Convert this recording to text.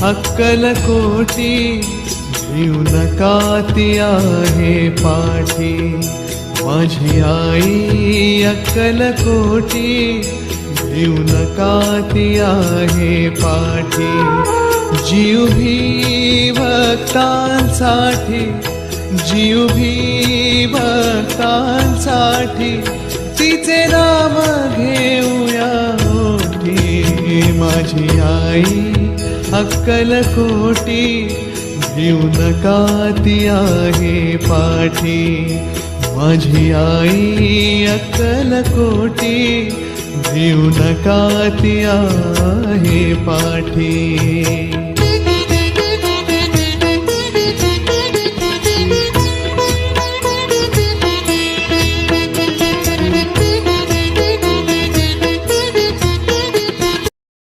अक्कलकोटी भिऊ नका ती आहे पाठी। माझी आई अक्कलकोटी भिऊ नका ती आहे पाठी। जीव भी भक्तांसाठी, जीव भी भक्तांसाठी, तिचे नाम घेऊया ओठी। माझी आई अक्कलकोटी भिऊ नका ती आहे पाठी। माझी आई अक्कलकोटी भिऊ नका ती आहे पाठी।